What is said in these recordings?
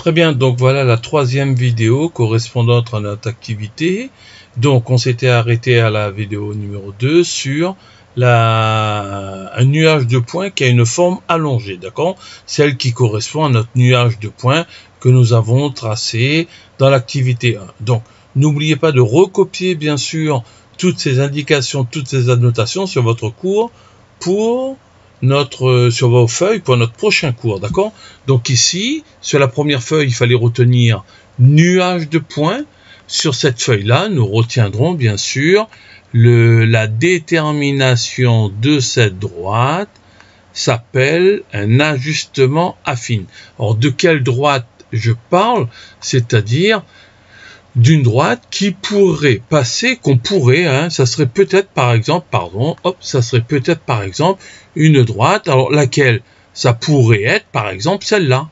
Très bien, donc voilà la troisième vidéo correspondante à notre activité. Donc on s'était arrêté à la vidéo numéro 2 sur un nuage de points qui a une forme allongée, d'accord? Celle qui correspond à notre nuage de points que nous avons tracé dans l'activité 1. Donc n'oubliez pas de recopier bien sûr toutes ces indications, toutes ces annotations sur votre cours pour sur vos feuilles pour notre prochain cours, d'accord? Donc ici, sur la première feuille, il fallait retenir nuage de points. Sur cette feuille-là, nous retiendrons bien sûr la détermination de cette droite s'appelle un ajustement affine. Alors de quelle droite je parle? C'est-à-dire d'une droite qui pourrait passer, qu'on pourrait, ça serait peut-être par exemple, ça serait peut-être par exemple une droite, alors laquelle? Ça pourrait être par exemple celle-là,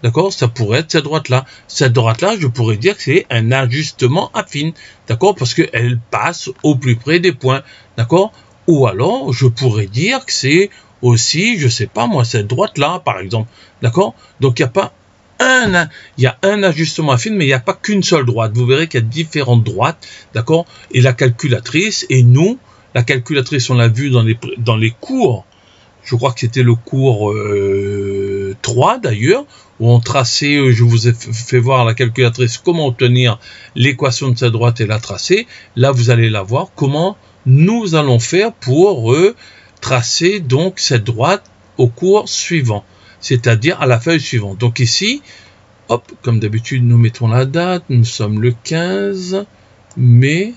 d'accord? Ça pourrait être cette droite-là. Cette droite-là, je pourrais dire que c'est un ajustement affine, d'accord? Parce qu'elle passe au plus près des points, d'accord? Ou alors, je pourrais dire que c'est aussi, je sais pas moi, cette droite-là, par exemple, d'accord? Donc, il y a un ajustement affine, mais il n'y a pas qu'une seule droite. Vous verrez qu'il y a différentes droites, d'accord? Et la calculatrice, et nous, la calculatrice, on l'a vu dans les cours, je crois que c'était le cours 3 d'ailleurs, où on traçait, je vous ai fait voir la calculatrice, comment obtenir l'équation de cette droite et la tracer. Là, vous allez la voir, comment nous allons faire pour tracer donc cette droite au cours suivant, c'est-à-dire à la feuille suivante. Donc ici, hop, comme d'habitude, nous mettons la date, nous sommes le 15 mai,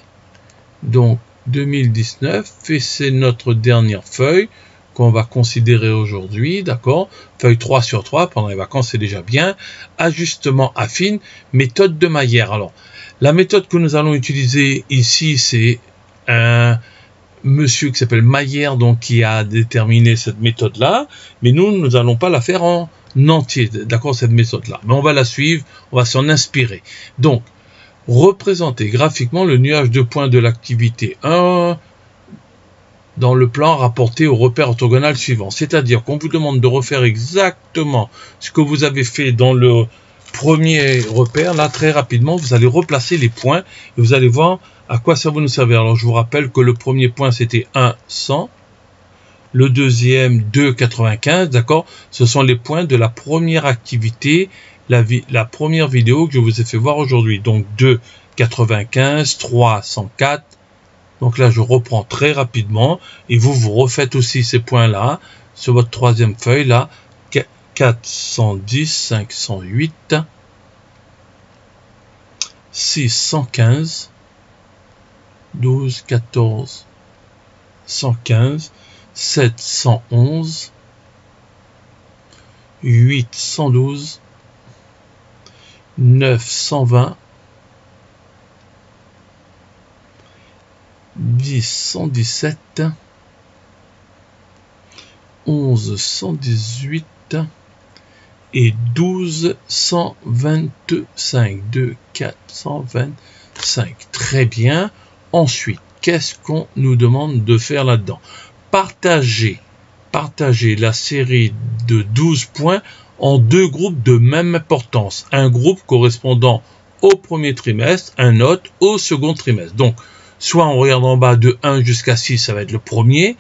donc 2019, et c'est notre dernière feuille qu'on va considérer aujourd'hui, d'accord? Feuille 3 sur 3, pendant les vacances, c'est déjà bien. Ajustement affine, méthode de Maillère. Alors, la méthode que nous allons utiliser ici, c'est un monsieur qui s'appelle Maillère, donc qui a déterminé cette méthode-là, mais nous n'allons pas la faire en entier, d'accord, cette méthode-là. Mais on va la suivre, on va s'en inspirer. Donc, représenter graphiquement le nuage de points de l'activité 1 dans le plan rapporté au repère orthogonal suivant. C'est-à-dire qu'on vous demande de refaire exactement ce que vous avez fait dans le premier repère. Là, très rapidement, vous allez replacer les points et vous allez voir à quoi ça va nous servir. Alors, je vous rappelle que le premier point, c'était 1, 100. Le deuxième, 2, 95. D'accord? Ce sont les points de la première activité, la première vidéo que je vous ai fait voir aujourd'hui. Donc, 2, 95, 3, 104. Donc là, je reprends très rapidement et vous refaites aussi ces points-là sur votre troisième feuille, là, 410, 508, 615, 12, 14, 115, 711, 812, 920, 10, 117, 11, 118 et 12, 125. 2, 4, 125. Très bien. Ensuite, qu'est-ce qu'on nous demande de faire là-dedans? Partager la série de 12 points en deux groupes de même importance. Un groupe correspondant au premier trimestre, un autre au second trimestre. Donc, soit on regarde en bas de 1 jusqu'à 6, ça va être le premier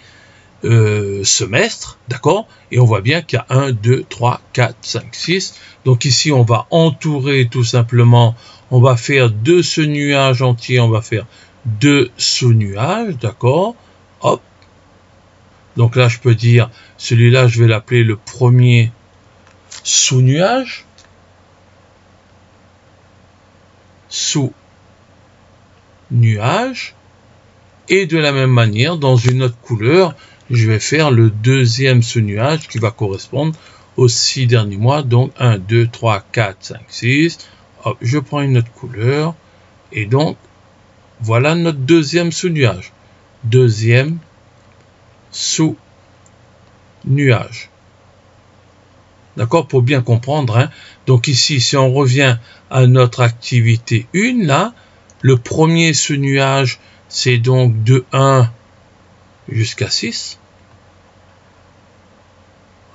semestre, d'accord? Et on voit bien qu'il y a 1, 2, 3, 4, 5, 6. Donc ici, on va entourer tout simplement, on va faire de ce nuage entier, on va faire 2 sous-nuages, d'accord? Hop. Donc là, je peux dire, celui-là, je vais l'appeler le premier sous-nuage. Sous-nuage. Et de la même manière, dans une autre couleur, je vais faire le deuxième sous-nuage qui va correspondre aux 6 derniers mois. Donc 1, 2, 3, 4, 5, 6. Hop, je prends une autre couleur. Et donc, voilà notre deuxième sous-nuage. Deuxième sous-nuage. D'accord? Pour bien comprendre. Hein? Donc ici, si on revient à notre activité 1, là, le premier sous-nuage, c'est donc de 1 jusqu'à 6.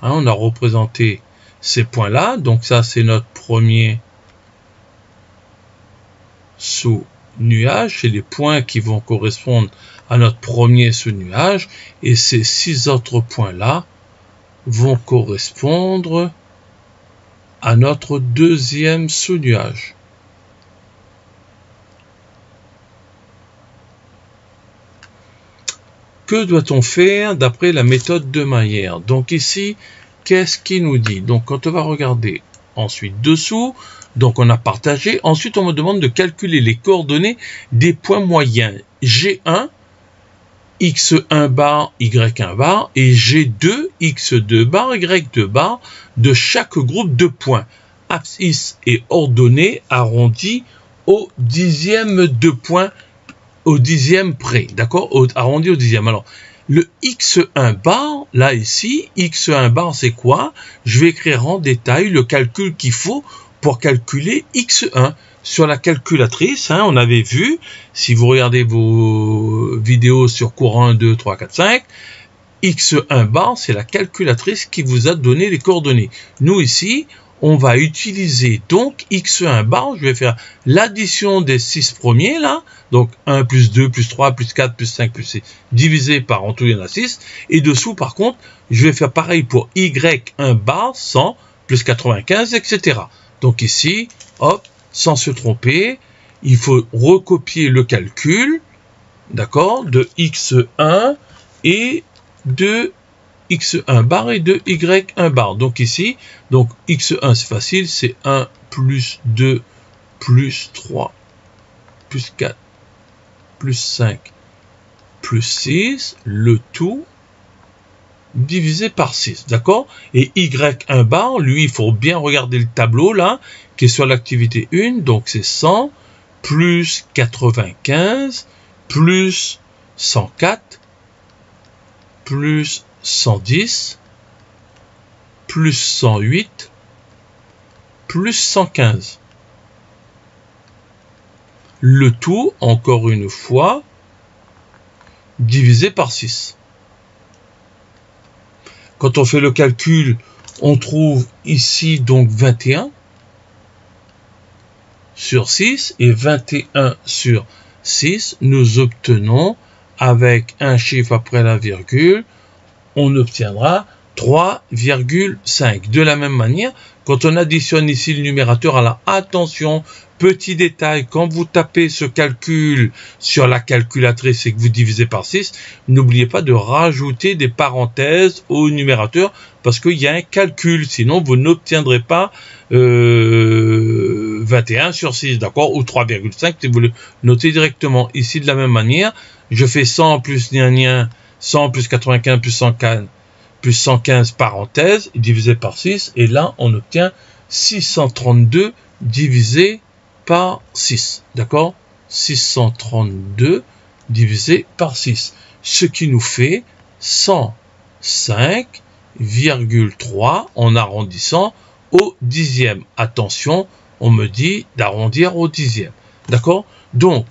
Hein, on a représenté ces points-là. Donc ça, c'est notre premier sous-nuage, c'est les points qui vont correspondre à notre premier sous-nuage, et ces 6 autres points-là vont correspondre à notre deuxième sous-nuage. Que doit-on faire d'après la méthode de Maillère? Donc ici, qu'est-ce qu'il nous dit? Donc quand on va regarder ensuite dessous, donc on a partagé, ensuite on me demande de calculer les coordonnées des points moyens G1, X1 bar, Y1 bar et G2, X2 bar, Y2 bar de chaque groupe de points. Abscisse et ordonnée arrondie au dixième de points, au dixième près, d'accord, arrondi au dixième. Alors, le X1 bar, là ici, X1 bar c'est quoi? Je vais écrire en détail le calcul qu'il faut pour calculer X1. Sur la calculatrice, hein, on avait vu, si vous regardez vos vidéos sur cours 1, 2, 3, 4, 5, X1 bar, c'est la calculatrice qui vous a donné les coordonnées. Nous ici, on va utiliser donc X1 bar, je vais faire l'addition des 6 premiers là, donc 1 plus 2 plus 3 plus 4 plus 5 plus 6, divisé par, en tout il y en a 6, et dessous par contre, je vais faire pareil pour Y1 bar, 100 plus 95, etc. Donc ici, hop, sans se tromper, il faut recopier le calcul, d'accord, de X1 et de X1 bar et de Y1 bar. Donc ici, donc X1 c'est facile, c'est 1 plus 2 plus 3 plus 4 plus 5 plus 6, le tout divisé par 6, d'accord? Et Y1 bar, lui, il faut bien regarder le tableau, là, qui est sur l'activité 1, donc c'est 100, plus 95, plus 104, plus 110, plus 108, plus 115. Le tout, encore une fois, divisé par 6. Quand on fait le calcul, on trouve ici donc 21 sur 6 et 21 sur 6. Nous obtenons, avec un chiffre après la virgule, on obtiendra 3,5. De la même manière, quand on additionne ici le numérateur, alors attention, petit détail, quand vous tapez ce calcul sur la calculatrice et que vous divisez par 6, n'oubliez pas de rajouter des parenthèses au numérateur parce qu'il y a un calcul, sinon vous n'obtiendrez pas 21 sur 6, d'accord, ou 3,5 si vous le notez directement. Ici, de la même manière, je fais 100 plus 100 plus 95 plus 115 parenthèses, divisé par 6, et là, on obtient 632 divisé par 6, d'accord? 632 divisé par 6, ce qui nous fait 105,3 en arrondissant au dixième. Attention, on me dit d'arrondir au dixième, d'accord? Donc,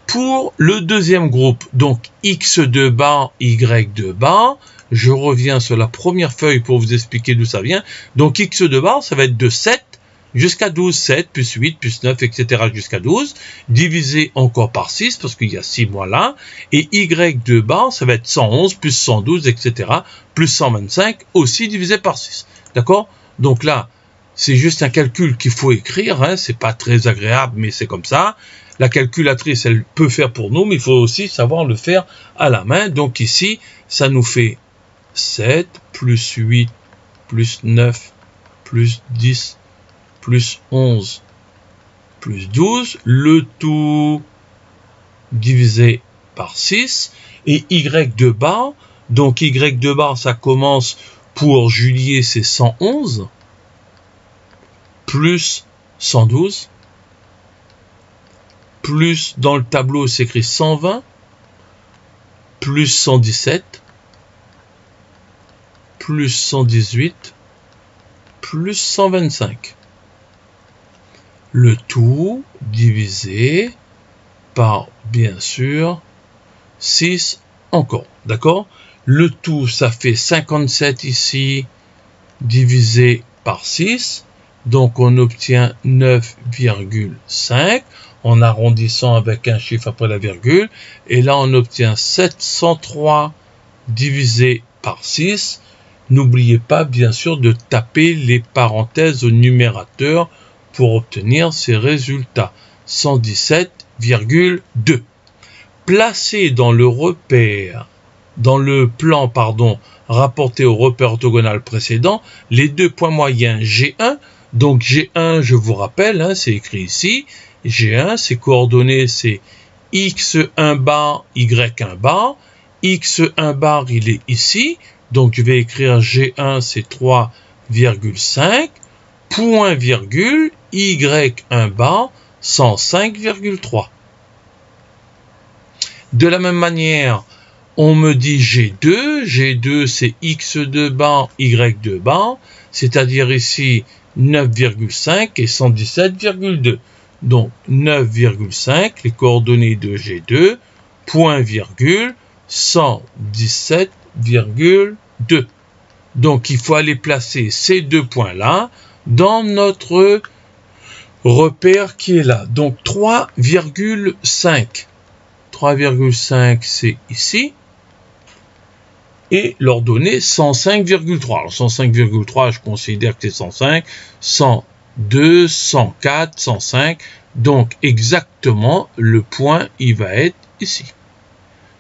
pour le deuxième groupe, donc X2 bar, Y2 bar, je reviens sur la première feuille pour vous expliquer d'où ça vient. Donc X2 bar, ça va être de 7 jusqu'à 12, 7 plus 8 plus 9, etc. jusqu'à 12, divisé encore par 6, parce qu'il y a 6 mois là, et Y2 bar, ça va être 111 plus 112, etc., plus 125, aussi divisé par 6. D'accord? Donc là, c'est juste un calcul qu'il faut écrire, hein, c'est pas très agréable, mais c'est comme ça. La calculatrice, elle peut faire pour nous, mais il faut aussi savoir le faire à la main. Donc ici, ça nous fait 7 plus 8 plus 9 plus 10 plus 11 plus 12, le tout divisé par 6, et Y2 bar, donc Y2 bar, ça commence pour juillet, c'est 111, plus 112, plus dans le tableau, c'est écrit 120, plus 117, plus 118, plus 125. Le tout divisé par, bien sûr, 6 encore, d'accord? Le tout, ça fait 57 ici, divisé par 6, Donc on obtient 9,5 en arrondissant avec un chiffre après la virgule. Et là on obtient 703 divisé par 6. N'oubliez pas bien sûr de taper les parenthèses au numérateur pour obtenir ces résultats. 117,2. Placé dans le plan rapporté au repère orthogonal précédent, les deux points moyens G1, donc G1 je vous rappelle, c'est écrit ici, G1 ses coordonnées c'est x1 bar, y1 bar, x1 bar il est ici, donc je vais écrire G1 c'est 3,5, point virgule, y1 bar 105,3. De la même manière, on me dit G2, G2 c'est x2 bar, y2 bar, c'est-à-dire ici 9,5 et 117,2. Donc 9,5, les coordonnées de G2, point virgule, 117,2. Donc il faut aller placer ces deux points-là dans notre repère qui est là. Donc 3,5. 3,5 c'est ici. Et l'ordonnée 105,3. Alors 105,3, je considère que c'est 105, 102, 104, 105. Donc exactement, le point, il va être ici.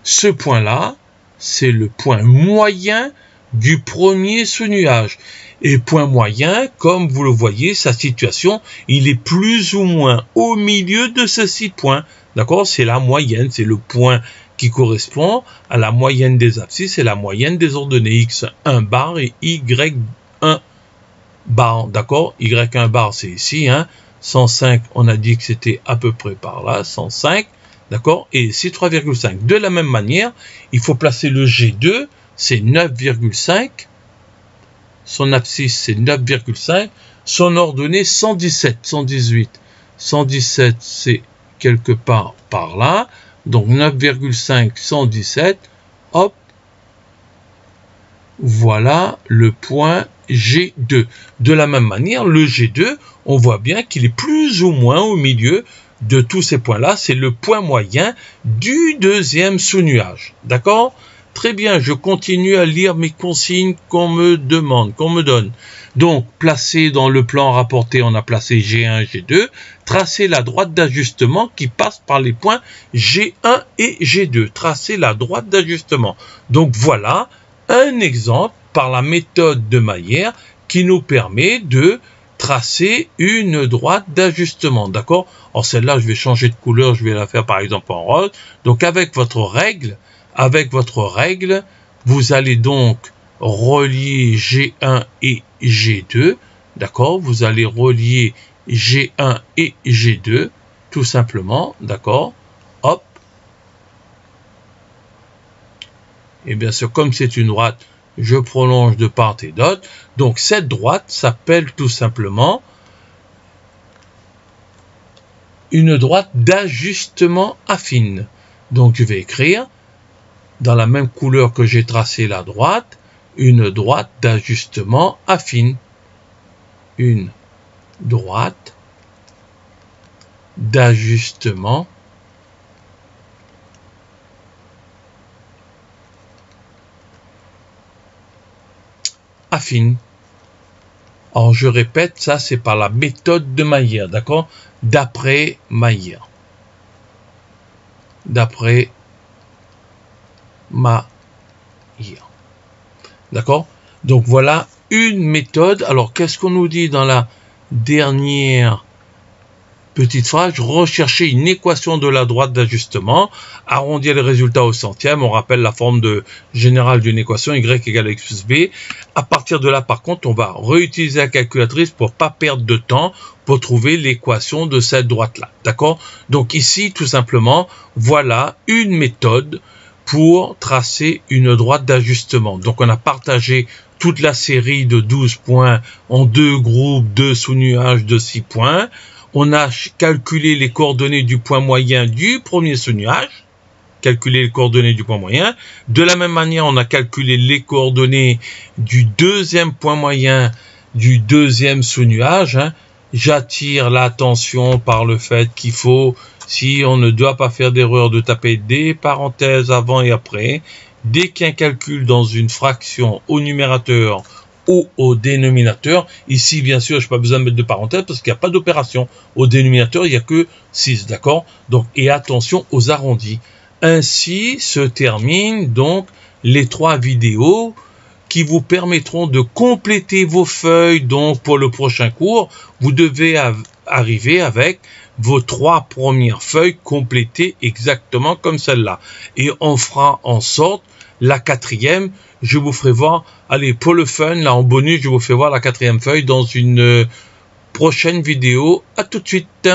Ce point-là, c'est le point moyen du premier sous-nuage. Et point moyen, comme vous le voyez, sa situation, il est plus ou moins au milieu de ces 6 points. D'accord? C'est la moyenne, c'est le point qui correspond à la moyenne des abscisses et la moyenne des ordonnées x1 bar et y1 bar. D'accord? y1 bar, c'est ici. 105, on a dit que c'était à peu près par là. 105. D'accord? Et ici, 3,5. De la même manière, il faut placer le G2, c'est 9,5. Son abscisse, c'est 9,5. Son ordonnée, 117, 118. 117, c'est quelque part par là. Donc 9,5, 117. Hop. Voilà le point G2. De la même manière, le G2, on voit bien qu'il est plus ou moins au milieu de tous ces points-là. C'est le point moyen du deuxième sous-nuage. D'accord ? Très bien, je continue à lire mes consignes qu'on me demande, qu'on me donne. Donc, placer dans le plan rapporté, on a placé G1, G2. Tracer la droite d'ajustement qui passe par les points G1 et G2. Tracer la droite d'ajustement. Donc, voilà un exemple par la méthode de Maillère qui nous permet de tracer une droite d'ajustement. D'accord? Alors, celle-là, je vais changer de couleur. Je vais la faire, par exemple, en rose. Donc, avec votre règle, vous allez donc relier G1 et G2, d'accord? Vous allez relier G1 et G2, tout simplement, d'accord? Hop. Et bien sûr, comme c'est une droite, je prolonge de part et d'autre. Donc, cette droite s'appelle tout simplement une droite d'ajustement affine. Donc, je vais écrire dans la même couleur que j'ai tracé la droite, une droite d'ajustement affine. Une droite d'ajustement affine. Alors je répète, ça c'est par la méthode de Maillère, d'accord? D'après Maillère. D'après Maillère. D'accord? Donc voilà une méthode. Alors qu'est-ce qu'on nous dit dans la dernière petite phrase? Rechercher une équation de la droite d'ajustement, arrondir les résultats au centième. On rappelle la forme générale d'une équation, y égale x plus b. À partir de là, par contre, on va réutiliser la calculatrice pour pas perdre de temps pour trouver l'équation de cette droite-là. D'accord? Donc ici, tout simplement, voilà une méthode pour tracer une droite d'ajustement. Donc on a partagé toute la série de 12 points en deux groupes, deux sous-nuages de 6 points. On a calculé les coordonnées du point moyen du premier sous-nuage. Calculer les coordonnées du point moyen. De la même manière, on a calculé les coordonnées du deuxième point moyen du deuxième sous-nuage, hein, j'attire l'attention par le fait qu'il faut, si on ne doit pas faire d'erreur, de taper des parenthèses avant et après. Dès qu'il y a un calcul dans une fraction au numérateur ou au dénominateur, ici bien sûr je n'ai pas besoin de mettre de parenthèses parce qu'il n'y a pas d'opération. Au dénominateur il n'y a que 6, d'accord? Donc, et attention aux arrondis. Ainsi se terminent donc les 3 vidéos qui vous permettront de compléter vos feuilles. Donc pour le prochain cours, vous devez arriver avec vos 3 premières feuilles complétées exactement comme celle-là. Et on fera en sorte, la 4e, je vous ferai voir, allez, pour le fun, là en bonus, je vous fais voir la 4e feuille dans une prochaine vidéo. À tout de suite.